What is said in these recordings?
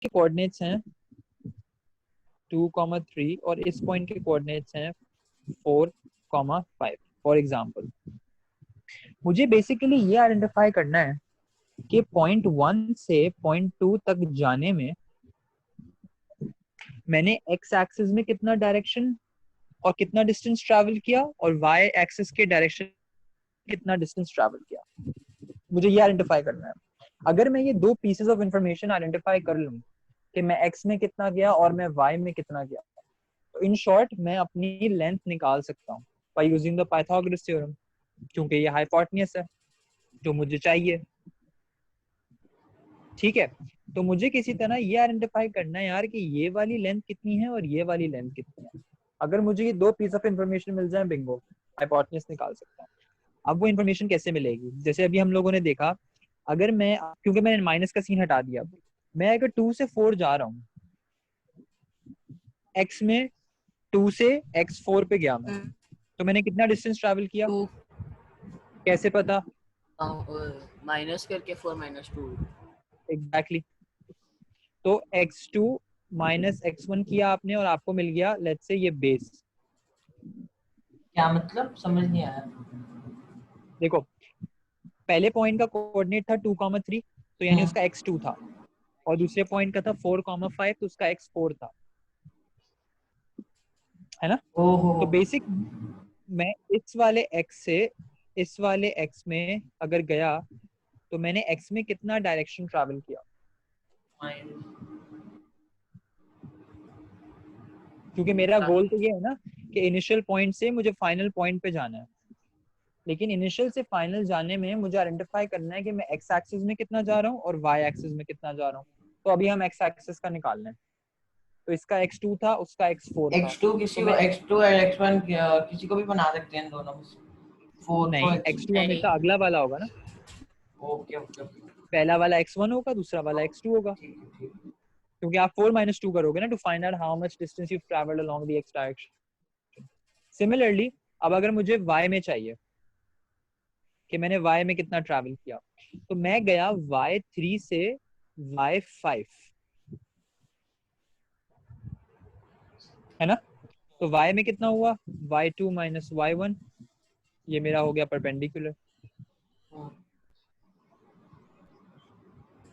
के कोऑर्डिनेट्स हैं 2,3 और इस पॉइंट के कोऑर्डिनेट्स हैं 4,5 फॉर एग्जांपल। मुझे बेसिकली ये आइडेंटिफाई करना है कि पॉइंट 1 से पॉइंट 2 तक जाने में मैंने एक्स एक्सिस में कितना डायरेक्शन और कितना डिस्टेंस ट्रैवल किया और वाई एक्सिस के डायरेक्शन कितना डिस्टेंस ट्रैवल किया, मुझे ये आइडेंटिफाई करना है। अगर मैं ये दो पीसेस ऑफ इंफॉर्मेशन आइडेंटिफाई कर लूं कि मैं एक्स में कितना गया और मैं वाई में कितना गया, तो इन शॉर्ट मैं अपनी लेंथ निकाल सकता हूँ by using the Pythagoras theorem, क्योंकि ये हाइपोटेन्यूज है जो मुझे चाहिए। ठीक है, तो मुझे किसी तरह ये आइडेंटिफाई करना है यार कि ये वाली लेंथ कितनी है और ये वाली लेंथ कितनी है। अगर मुझे ये दो पीस ऑफ इंफॉर्मेशन मिल जाए, बिंगो, हाइपोटेन्यूज निकाल सकता हूँ। अब वो इन्फॉर्मेशन कैसे मिलेगी, जैसे अभी हम लोगों ने देखा, अगर मैं, क्योंकि मैंने माइनस का सीन हटा दिया, मैं अगर 2 से 4 जा रहा हूँ x में, 2 से x4 पे गया मैं, तो मैंने कितना डिस्टेंस ट्रैवल किया, 2 कैसे पता? माइनस करके 4 - 2 एग्जैक्टली। तो x2 माइनस x1 किया आपने और आपको मिल गया लेट्स से ये बेस। क्या मतलब, समझ नहीं आया। देखो, पहले पॉइंट का कोऑर्डिनेट था 2,3, तो यानी उसका x2 था, और दूसरे पॉइंट का था 4,5, तो उसका x4 था, है ना? ओहो। तो बेसिक मैं इस वाले x से इस वाले x में अगर गया तो मैंने x में कितना डायरेक्शन ट्रैवल किया, क्योंकि मेरा गोल तो ये है ना कि इनिशियल पॉइंट से मुझे फाइनल पॉइंट पे जाना है, लेकिन इनिशियल से फाइनल जाने में मुझे आइडेंटिफाई करना है कि मैं एक्स एक्सिस में कितना जा रहा हूँ और वाई एक्सिस में कितना जा रहा हूँ। तो अभी हम एक्स एक्सिस का निकालना है, तो इसका x2 था, उसका x4 था। x2 किसी तो को, मैं x2 और x1 किसी को भी बना सकते हैं दोनों में से। 4 को नहीं, x2 नहीं। हमेशा अगला वाला होगा ना, ओके ओके ओके, पहला वाला x1 होगा, दूसरा वाला x2 होगा, ठीक है ठीक है। क्योंकि आप 4 - 2 करोगे ना to find out how much distance you travelled along the X direction. Similarly अब अगर मुझे y में चाहिए कि मैंने y में कितना ट्रैवल किया, तो मैं गया y3 से y5, है ना? तो y में कितना हुआ, y2 - y1, ये मेरा हो गया परपेंडिकुलर।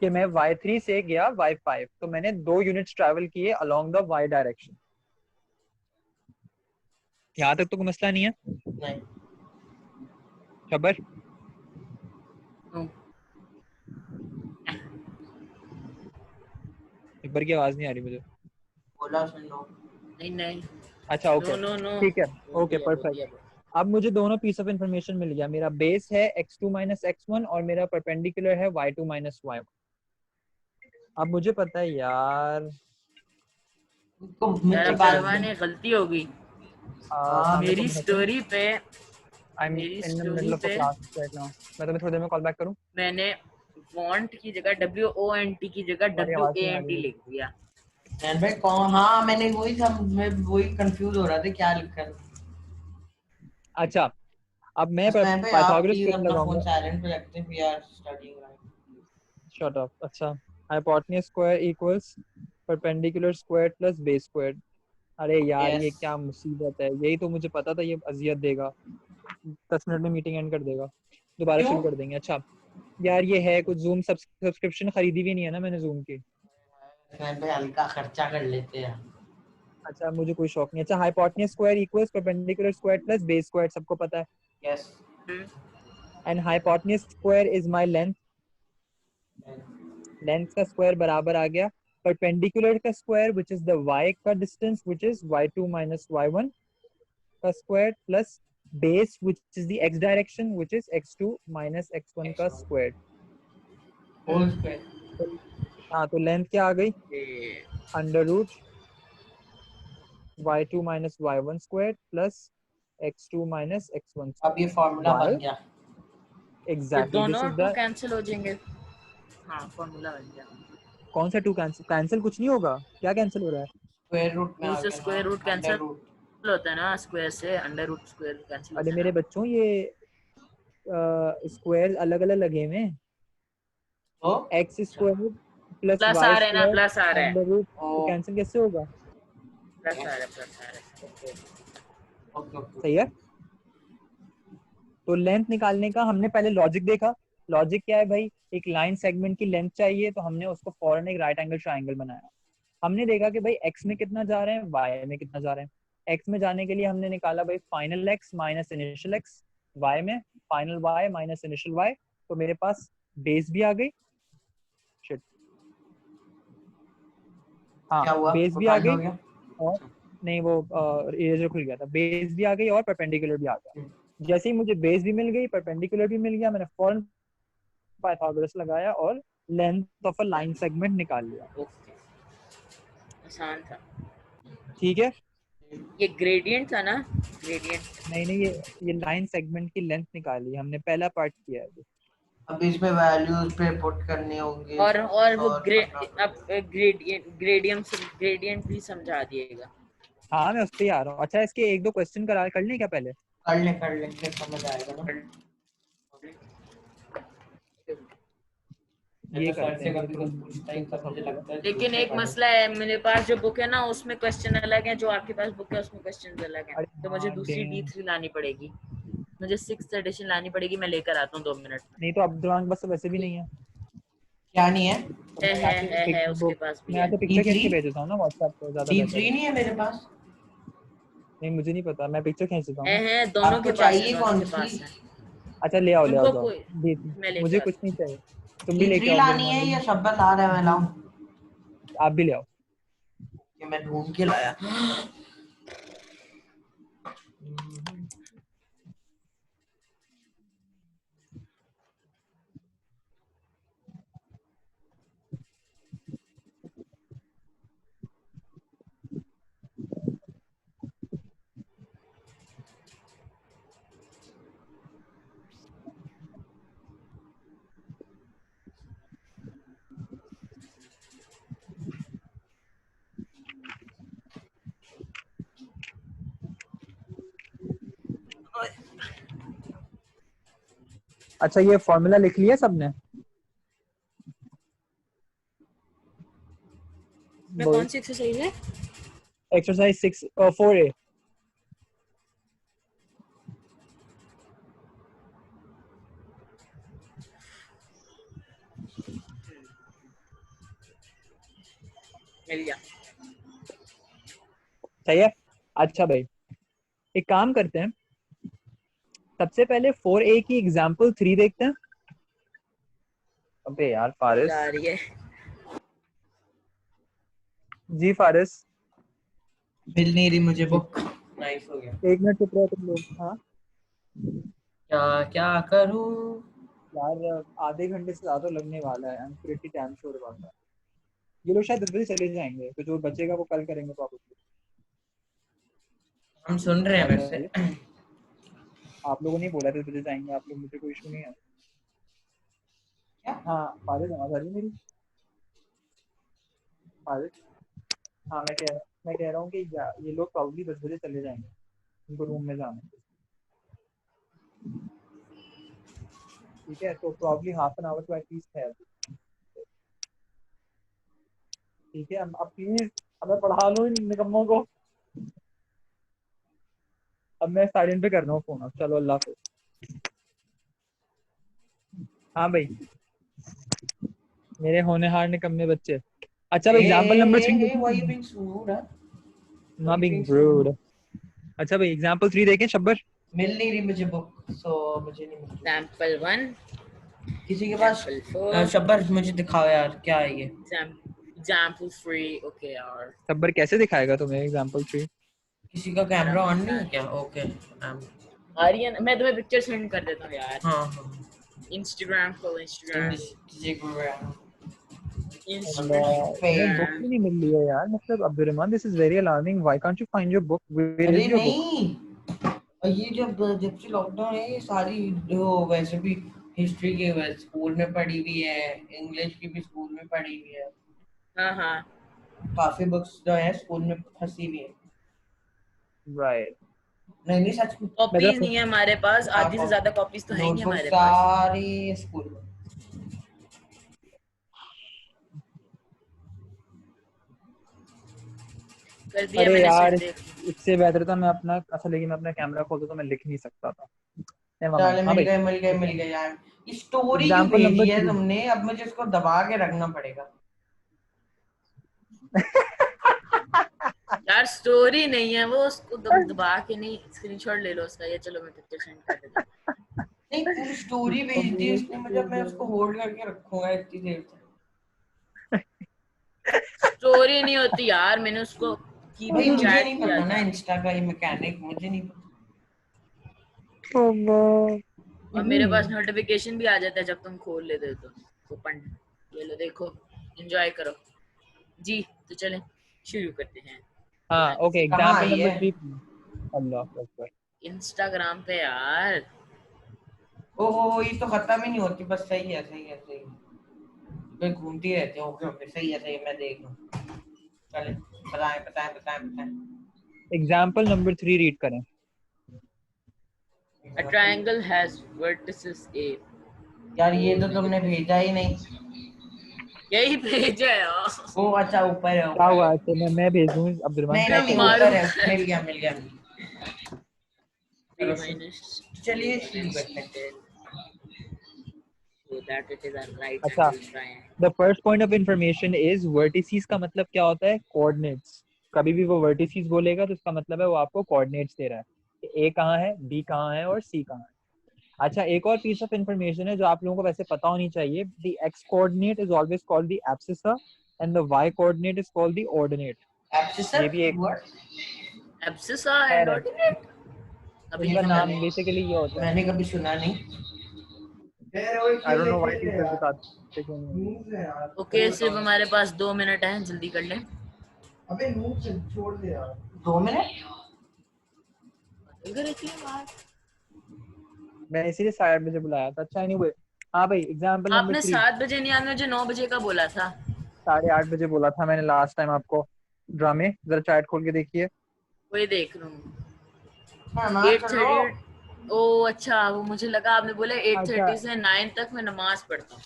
कि मैं y3 से गया y5, तो मैंने 2 यूनिट्स ट्रैवल किए अलोंग द y डायरेक्शन। यहाँ तक तो कोई मसला नहीं है? नहीं। खबर? खबर की आवाज नहीं आ रही मुझे। बोला सुन लो। नहीं नहीं, अच्छा ओके, नो नो नो, ठीक है, बोल ओके दिया बोल परफेक्ट। दिया। अब मुझे दोनों पीस ऑफ इंफॉर्मेशन मिल गया, मेरा बेस है x2 - x1 और मेरा परपेंडिकुलर है y2 - y1। अब मुझे पता है यार, उसको मुझसे यार बात करवाने गलती होगी हाँ। मेरी स्टोरी पे। आई एम मेरी in the story middle of a पे क्लास राइट नाउ। मैं तुम्हें थोड़ी देर में कॉल बैक करूं? मैंने वॉन्ट की जगह WONT की जगह तुम्हारी आवाज नहीं आ रही WANT मुझे। लिख दिया। नैन भाई कौन? हाँ मैंने वही सब, मैं वही कंफ्यूज हो रहा था क्या लिखा है। अच्छा, अब मैं बस नैन भाई आप पाइथागोरस प्लीज थ्योरम अपना फोन लगाऊंगा। साइलेंट पे रखते हैं, we are studying right. Shut up. अच्छा, hypotenuse square equals perpendicular square plus base square. अरे यार ये यस। क्या मुसीबत है, यही तो मुझे पता था ये अजियत देगा, 10 मिनट में मीटिंग एंड कर देगा, दोबारा क्यों? शुरू कर देंगे। अच्छा यार, ये है कुछ जूम सब्सक्रिप्शन खरीदी भी नहीं है ना मैंने जूम की। नैन भाई हल्का खर्चा कर लेते हैं। अच्छा मुझे कोई शौक नहीं। अच्छा, hypotenuse square equals perpendicular square plus base square सबको पता है, yes. And hypotenuse square is my length. Length का स्क्वायर बराबर आ गया परपेंडिकुलर का square which is the y का distance which is y2 - y1 का square plus base which is the x direction which is x2 - x1 का square. Whole square. हाँ, तो length क्या आ गई, under root y2 - y1 square plus x2 - x1 अब ये formula square. बन गया। ये एग्जैक्टली दिस दोनों इज टू द। कैंसिल हो जाएंगे। हाँ फॉर्मूला बन गया। कौन सा टू कैंसिल? कैंसिल कुछ नहीं होगा, क्या कैंसिल हो रहा है? स्क्वायर रूट में 2 आ से गया स्क्वायर रूट ना, अंडर कैंसिल रूट। होता है ना, स्क्वायर से अंडर रूट स्क्वायर कैंसिल अरे होता है मेरे ना। बच्चों, ये स्क्वायर अलग अलग लगे हुए हैं। तो x square plus plus y आ रहा है ना, स्क्वायर प्लस आ रहा है, अंडर रूट, ओ तो कैंसिल कैसे होगा? प्लस आ रहा है, प्लस आ रहा है। ओके ओके सही है। तो लेंथ निकालने का हमने पहले लॉजिक देखा। लॉजिक क्या है भाई, एक लाइन सेगमेंट की लेंथ चाहिए, तो हमने उसको फौरन एक राइट एंगल ट्राइंगल बनाया। हमने देखा कि भाई एक्स में कितना जा रहे हैं, वाई में कितना जा रहे हैं। एक्स में जाने के लिए हमने निकाला भाई final x minus initial x, y में final y minus initial y. तो मेरे पास बेस भी आ गई, शिट, हाँ क्या हुआ बेस वो भी आ खाली गई, हो गया और नहीं वो इरेजर खुल गया था, बेस भी आ गई और परपेंडिकुलर भी आ गया। जैसे ही मुझे बेस भी मिल गई, परपेंडिकुलर भी मिल गया, मैंने फौरन पाइथागोरस लगाया और length of a line segment निकाल लिया। ओके, आसान था। ठीक है। ये ग्रेडियंट था ना, ग्रेडियंट। नहीं नहीं, ये लाइन सेगमेंट की लेंथ निकाली हमने, पहला पार्ट किया है। अब इसमें वैल्यूज पे पुट करने होंगे और वो और अब ग्रेडियंट भी समझा दिएगा। हाँ मैं उस पर ही आ रहा हूँ। अच्छा इसके एक दो क्वेश्चन कर लें क्या पहले? कर ले फिर समझ आएगा ना। ये ये तो सर करते से हैं, कभी कुछ पूछता ही तब मुझे लगता है लेकिन झूठे एक पढ़े। मसला है, मेरे पास जो बुक है ना उसमें क्वेश्चन अलग है, जो आपके पास बुक है उसमें क्वेश्चन अलग है, अरे तो मुझे हाँ दूसरी damn। D3 लानी पड़ेगी। मुझे 6th एडिशन लानी पड़ेगी, मैं लेकर आता हूँ 2 मिनट नहीं तो अब दिमाग बस वैसे भी नहीं है, क्या नहीं है? तो में। मैं यहाँ से है उसके बुक, पास भी मैं यहाँ है। से पिक्चर खींच D3 के भेज देता हूँ ना व्हाट्सएप पे, ज्यादा बेहतर D3 है। नहीं है मेरे पास। नहीं मुझे नहीं पता, मैं पिक्चर खींच देता हूँ ना। है दोनों आपको के पास है, चाहिए दोनों कौन के सी? पास है। अच्छा ले आओ उनको जाओ। कोई, जी मैं लेके मुझे आता कुछ नहीं चाहिए, तुम भी लेके D3 आओ मेरे लानी है मामले या में। शब्बत ला रहा है मैं जी लाऊं? आप भी ले आओ। कि मैं ढूंढ के लाया। अच्छा ये फॉर्मूला लिख लिया सबने? मैं कौन सी एक्सरसाइज है? Exercise 4A। मिल गया। सही है। अच्छा भाई एक काम करते हैं, सबसे पहले 4A की एग्जाम्पल 3 देखते हैं। अबे यार मजा फारिस। आ रही है। जी फारिस। मिल नहीं रही मुझे बुक। नाइस हो गया। एक मिनट चुप रहो तुम लोग। हाँ क्या क्या करूं? यार आधे घंटे से ज्यादा लगने वाला है, I am pretty damn sure about that. ये लोग शायद 10 बजे चले जाएंगे, तो जो बचेगा वो कल करेंगे प्रॉब्लम। हम सुन रहे हैं याद वैसे। है, आप लोगों ने बोला 10 बजे जाएंगे आप लोग, मुझे कोई इशू नहीं है। क्या? हाँ फारिस आवाज आ रही है मेरी? फारिस। हाँ मैं कह रहा हूँ कि ये लोग प्रॉब्ली 10 बजे चले जाएंगे, उनको रूम में जाना है। ठीक है तो प्रॉब्ली हाफ एन आवर तो एटलीस्ट है अभी। ठीक है अब प्लीज, अब मैं पढ़ा लूँ इन निकम्मों को। अब मैं साइलेंट पे कर रहा हूँ फोन, अब चलो अल्लाह हाफिज़। हाँ भाई मेरे होनहार निकम्मे बच्चे। अच्छा भाई example number 3 hey, why you देखें। being so rude? Huh? Why not you being being so brood. rude? अच्छा भाई एग्जांपल 3 देखें शब्बर। मिल नहीं रही मुझे बुक, सो मुझे नहीं मिल रही। एग्जाम्पल 1, किसी के पास एग्जाम्पल 4, शब्बर मुझे दिखाओ यार, क्या है ये? एग्जाम्पल 3। ओके यार, शब्बर कैसे दिखाएगा तुम्हें एग्जांपल 3? किसी का आ कैमरा रहा ऑन हूँ नहीं है मैं। क्या? ओके आ रही है ना? मैं तुम्हें पिक्चर सेंड कर देता हूँ यार। हाँ हाँ। इंस्टाग्राम खोलो, इंस्टाग्राम। And तुम्हें बुक इंस्टाग्राम। ही नहीं मिल रही है यार, मतलब Abdurrahman this is very alarming, why can't you find your book, where अरे इज योर बुक? नहीं, और ये जब जब से लॉकडाउन है ये सारी जो वैसे भी हिस्ट्री के वैसे स्कूल में पढ़ी हुई है, इंग्लिश की भी स्कूल में पढ़ी हुई है, हाँ हाँ, काफी बुक्स जो है स्कूल में फंसी हुई है। राइट। नहीं नहीं सच में। मैं कॉपीज जरा नहीं है हमारे पास, हाँ आधी से ज्यादा कॉपीज तो है ही नहीं नोटबुक हमारे पास। सारी स्कूल में। कर दिया अरे मैंने यार सेंड, देख। इससे बेहतर था मैं अपना, अच्छा लेकिन मैं अपना कैमरा खोलता तो मैं लिख नहीं सकता था। Never mind. चल हाँ भाई, मिल गए यार। स्टोरी क्यों एग्जाम्पल भेजी नंबर है 3। तुमने? अब मुझे इसको दबा के रखना पड़ेगा। यार स्टोरी नहीं है वो, उसको दबा के नहीं, स्क्रीनशॉट ले लो उसका। ये चलो मैं पिक्चर सेंड कर देता हूँ। नहीं पूरी स्टोरी भेज दी उसने मुझे, मैं उसको होल्ड करके रखूंगा इतनी देर तक। स्टोरी नहीं होती यार, मैंने उसको की भाई भी मुझे चैट नहीं किया पता ना था। इंस्टा का ये मैकेनिक, मुझे नहीं पता। और मेरे पास नोटिफिकेशन भी आ जाता है जब तुम खोल लेते हो तो पंड, ये लो देखो, एंजॉय करो जी। तो चलें शुरू करते हैं। हाँ बिना किसी ओके, कहाँ एग्जाम्पल आई नंबर है? 3। अल्लाह अकबर। इंस्टाग्राम पे यार। ओहो ये तो खत्म ही नहीं होती, बस सही है सही है सही है। वे घूमती रहती है। ओके ओके सही है मैं देख लूँ। चले बताएं। एग्जाम्पल नंबर 3 रीड करें। A triangle has vertices A। यार ये तो तुमने भेजा ही नहीं। यही भेजा है यार। ओ अच्छा ऊपर है क्या ऊपर है। हुआ? तो मैं भेज दूँ अब्दुलरहमान, नहीं क्या मैं नहीं चाहिए? ऊपर है, मारूंगा। मिल गया। 3 चलो minus चलिए शुरू करते हैं। 110 so that it is a right अच्छा, angle triangle। The first point of information is vertices का मतलब क्या होता है? कोऑर्डिनेट्स। कभी भी वो वर्टिसेस बोलेगा तो उसका मतलब है वो आपको कोऑर्डिनेट्स दे रहा है कि ए कहाँ है, बी कहाँ है और सी कहाँ है। अच्छा, एक और पीस ऑफ इंफॉर्मेशन है जो आप लोगों को वैसे पता होनी चाहिए। The X coordinate is always called the abscissa and the Y coordinate is called the ordinate. ये एब्सिसर भी एक व्हाट? Abscissa and है, ordinate। अभी इनका तो नाम बेसिकली ये होता है। मैंने कभी सुना नहीं। I don't know why teacher बताते क्यों नहीं है। ओके, सिर्फ हमारे पास 2 मिनट हैं, जल्दी कर लें। अबे नूर से छोड़ दे यार। 2 मिनट? इधर रहती है बाहर। मैंने इसीलिए 7 बजे बुलाया था। अच्छा एनीवे, हाँ भाई, एग्जाम्पल नंबर आपने 3। 7 बजे नहीं आना, मुझे 9 बजे का बोला था। 8:30 बजे बोला था मैंने लास्ट टाइम आपको। ड्रामे जरा चैट खोल के देखिए। वही देख रहा हूँ। हाँ ना चलो। 8:30। ओ अच्छा, वो मुझे लगा आपने बोला अच्छा 8:30 से 9 तक मैं नमाज पढ़ता हूँ।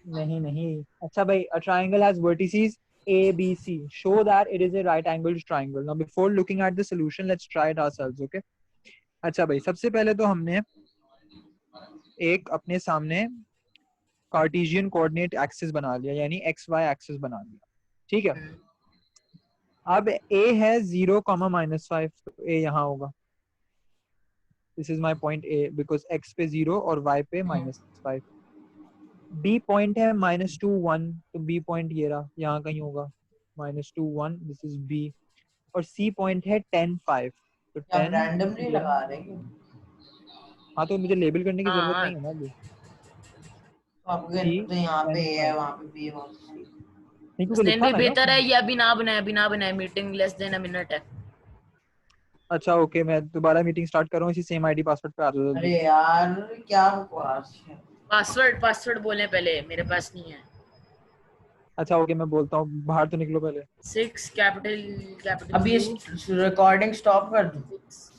नहीं, अच्छा भाई, a triangle has vertices A, B, C. Show that it is a right angled triangle. Now before looking at the solution, let's try it ourselves, okay? अच्छा भाई, सबसे पहले तो हमने एक अपने सामने कार्टेशियन कोऑर्डिनेट एक्सिस बना लिया, यानी एक्स वाई एक्सिस बना लिया, ठीक है। अब A है 0, -5, तो A यहाँ होगा। This is my point A because x पे 0 और y पे -5। B पॉइंट है -2, 1, तो B पॉइंट ये रहा, यहाँ कहीं होगा। -2, 1, दिस इज B। और C पॉइंट है 10, 5, तो आप 10 रैंडमली ये लगा रहा। रहे हैं? हाँ तो मुझे लेबल करने की जरूरत हाँ नहीं है ना अभी। तो आपके C तो यहाँ पे 10, ए है 5, वहाँ पे बी है वहाँ पे सी। नहीं क्योंकि हसनैन लिखा भी हुआ है ना बेहतर उसमें। है या अभी ना बनाए, meeting less than a minute है। अच्छा ओके, मैं दोबारा मीटिंग स्टार्ट कर रहा हूँ, इसी सेम आईडी पासवर्ड पे आ जाओ अरे जल्दी। यार क्या बकवास है। पासवर्ड बोले पहले, मेरे पास नहीं है। अच्छा ओके, मैं बोलता हूँ, बाहर तो निकलो पहले। 6 कैपिटल अभी U। रिकॉर्डिंग स्टॉप कर दूँ? 6